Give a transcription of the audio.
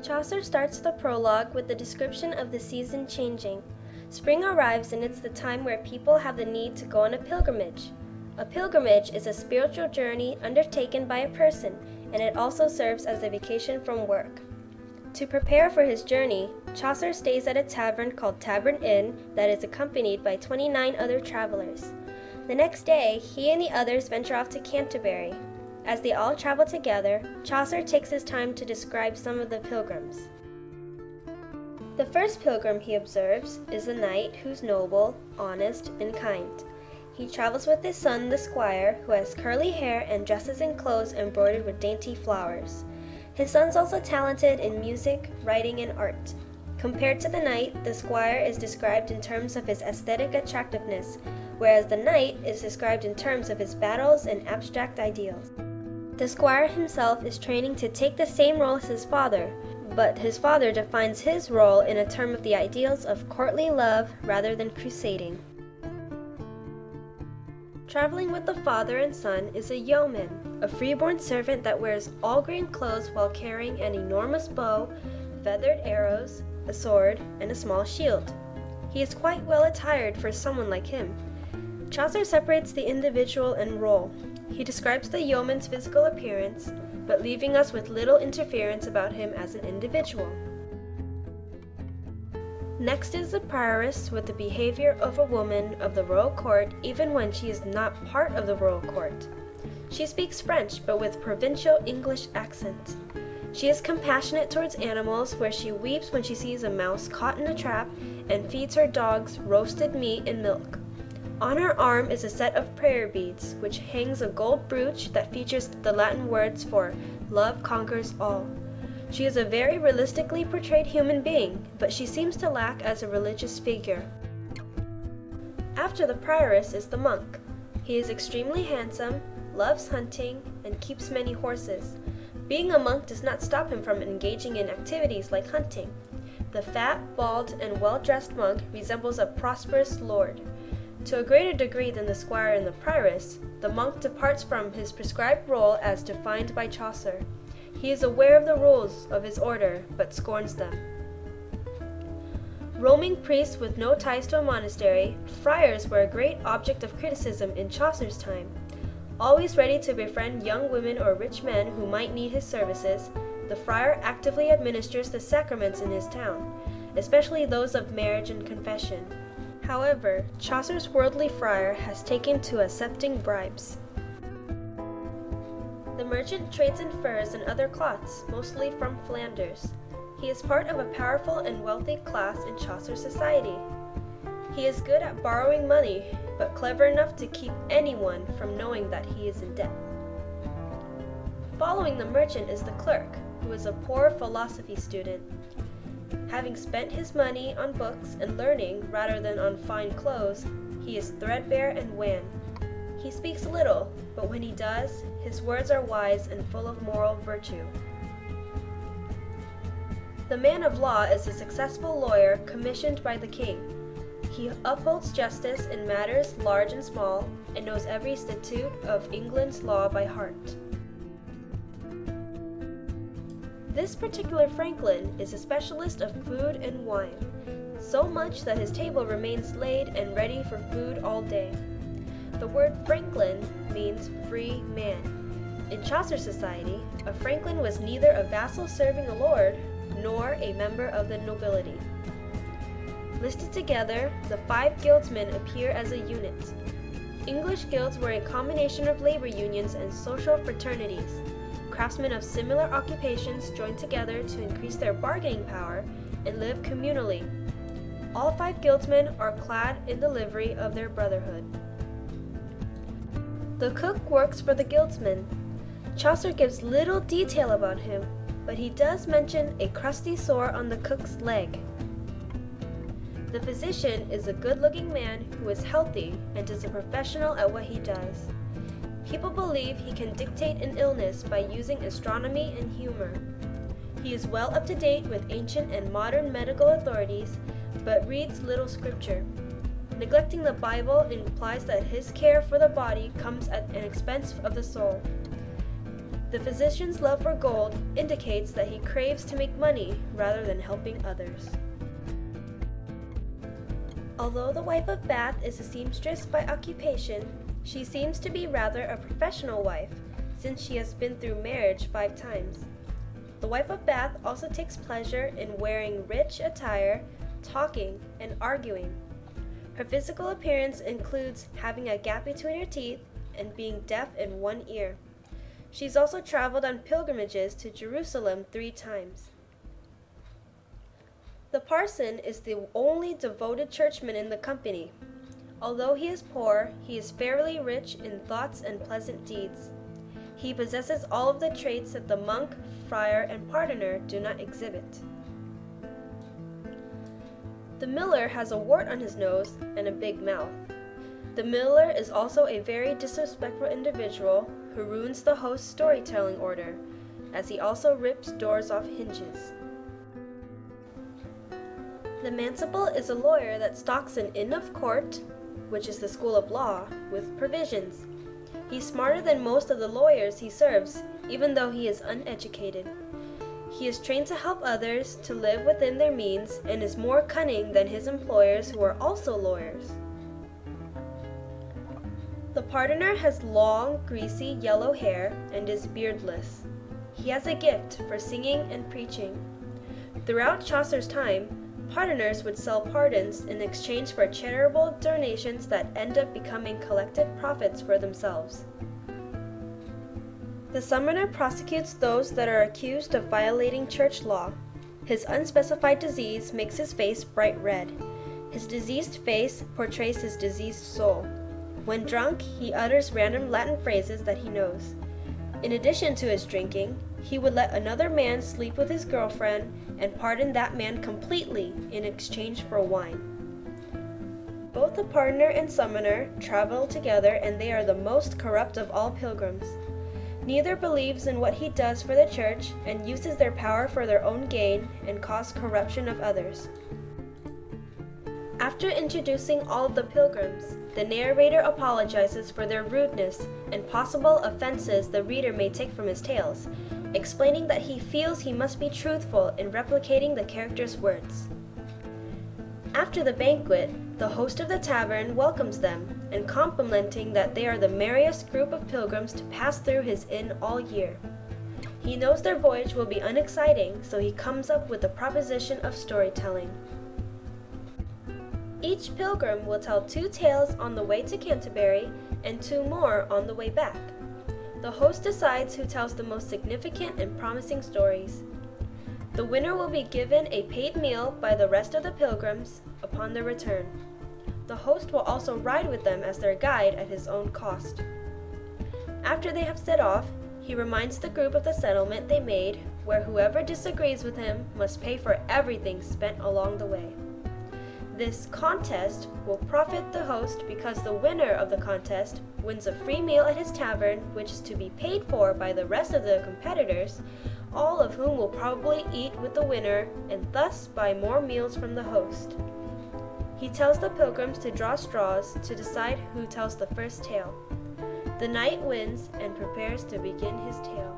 Chaucer starts the prologue with the description of the season changing. Spring arrives and it's the time where people have the need to go on a pilgrimage. A pilgrimage is a spiritual journey undertaken by a person, and it also serves as a vacation from work. To prepare for his journey, Chaucer stays at a tavern called Tavern Inn that is accompanied by 29 other travelers. The next day, he and the others venture off to Canterbury. As they all travel together, Chaucer takes his time to describe some of the pilgrims. The first pilgrim he observes is a knight who's noble, honest, and kind. He travels with his son, the squire, who has curly hair and dresses in clothes embroidered with dainty flowers. His son's also talented in music, writing, and art. Compared to the knight, the squire is described in terms of his aesthetic attractiveness, whereas the knight is described in terms of his battles and abstract ideals. The squire himself is training to take the same role as his father, but his father defines his role in a term of the ideals of courtly love rather than crusading. Traveling with the father and son is a yeoman, a freeborn servant that wears all green clothes while carrying an enormous bow, feathered arrows, a sword, and a small shield. He is quite well attired for someone like him. Chaucer separates the individual and role. He describes the yeoman's physical appearance, but leaving us with little interference about him as an individual. Next is the prioress, with the behavior of a woman of the royal court even when she is not part of the royal court. She speaks French, but with provincial English accent. She is compassionate towards animals, where she weeps when she sees a mouse caught in a trap and feeds her dogs roasted meat and milk. On her arm is a set of prayer beads, which hangs a gold brooch that features the Latin words for "Love conquers all." She is a very realistically portrayed human being, but she seems to lack as a religious figure. After the prioress is the monk. He is extremely handsome, loves hunting, and keeps many horses. Being a monk does not stop him from engaging in activities like hunting. The fat, bald, and well-dressed monk resembles a prosperous lord. To a greater degree than the squire and the prioress, the monk departs from his prescribed role as defined by Chaucer. He is aware of the rules of his order, but scorns them. Roaming priests with no ties to a monastery, friars were a great object of criticism in Chaucer's time. Always ready to befriend young women or rich men who might need his services, the friar actively administers the sacraments in his town, especially those of marriage and confession. However, Chaucer's worldly friar has taken to accepting bribes. The merchant trades in furs and other cloths, mostly from Flanders. He is part of a powerful and wealthy class in Chaucer's society. He is good at borrowing money, but clever enough to keep anyone from knowing that he is in debt. Following the merchant is the clerk, who is a poor philosophy student. Having spent his money on books and learning rather than on fine clothes, he is threadbare and wan. He speaks little, but when he does, his words are wise and full of moral virtue. The man of law is a successful lawyer commissioned by the king. He upholds justice in matters large and small, and knows every statute of England's law by heart. This particular Franklin is a specialist of food and wine, so much that his table remains laid and ready for food all day. The word Franklin means free man. In Chaucer society, a Franklin was neither a vassal serving a lord, nor a member of the nobility. Listed together, the 5 guildsmen appear as a unit. English guilds were a combination of labor unions and social fraternities. Craftsmen of similar occupations joined together to increase their bargaining power and live communally. All 5 guildsmen are clad in the livery of their brotherhood. The cook works for the guildsmen. Chaucer gives little detail about him, but he does mention a crusty sore on the cook's leg. The physician is a good-looking man who is healthy and is a professional at what he does. People believe he can dictate an illness by using astronomy and humor. He is well up to date with ancient and modern medical authorities, but reads little scripture. Neglecting the Bible implies that his care for the body comes at an expense of the soul. The physician's love for gold indicates that he craves to make money rather than helping others. Although the wife of Bath is a seamstress by occupation, she seems to be rather a professional wife, since she has been through marriage 5 times. The wife of Bath also takes pleasure in wearing rich attire, talking, and arguing. Her physical appearance includes having a gap between her teeth and being deaf in one ear. She's also traveled on pilgrimages to Jerusalem 3 times. The parson is the only devoted churchman in the company. Although he is poor, he is fairly rich in thoughts and pleasant deeds. He possesses all of the traits that the monk, friar, and pardoner do not exhibit. The miller has a wart on his nose and a big mouth. The miller is also a very disrespectful individual who ruins the host's storytelling order, as he also rips doors off hinges. The manciple is a lawyer that stocks an inn of court, which is the school of law, with provisions. He's smarter than most of the lawyers he serves, even though he is uneducated. He is trained to help others to live within their means and is more cunning than his employers who are also lawyers. The pardoner has long, greasy yellow hair and is beardless. He has a gift for singing and preaching. Throughout Chaucer's time, pardoners would sell pardons in exchange for charitable donations that end up becoming collected profits for themselves. The summoner prosecutes those that are accused of violating church law. His unspecified disease makes his face bright red. His diseased face portrays his diseased soul. When drunk, he utters random Latin phrases that he knows. In addition to his drinking, he would let another man sleep with his girlfriend and pardon that man completely in exchange for wine. Both the pardoner and summoner travel together, and they are the most corrupt of all pilgrims. Neither believes in what he does for the church and uses their power for their own gain and cause corruption of others. After introducing all of the pilgrims, the narrator apologizes for their rudeness and possible offenses the reader may take from his tales, explaining that he feels he must be truthful in replicating the characters' words. After the banquet, the host of the tavern welcomes them, and complimenting that they are the merriest group of pilgrims to pass through his inn all year. He knows their voyage will be unexciting, so he comes up with the proposition of storytelling. Each pilgrim will tell 2 tales on the way to Canterbury and 2 more on the way back. The host decides who tells the most significant and promising stories. The winner will be given a paid meal by the rest of the pilgrims upon their return. The host will also ride with them as their guide at his own cost. After they have set off, he reminds the group of the settlement they made, where whoever disagrees with him must pay for everything spent along the way. This contest will profit the host because the winner of the contest wins a free meal at his tavern, which is to be paid for by the rest of the competitors, all of whom will probably eat with the winner and thus buy more meals from the host. He tells the pilgrims to draw straws to decide who tells the first tale. The knight wins and prepares to begin his tale.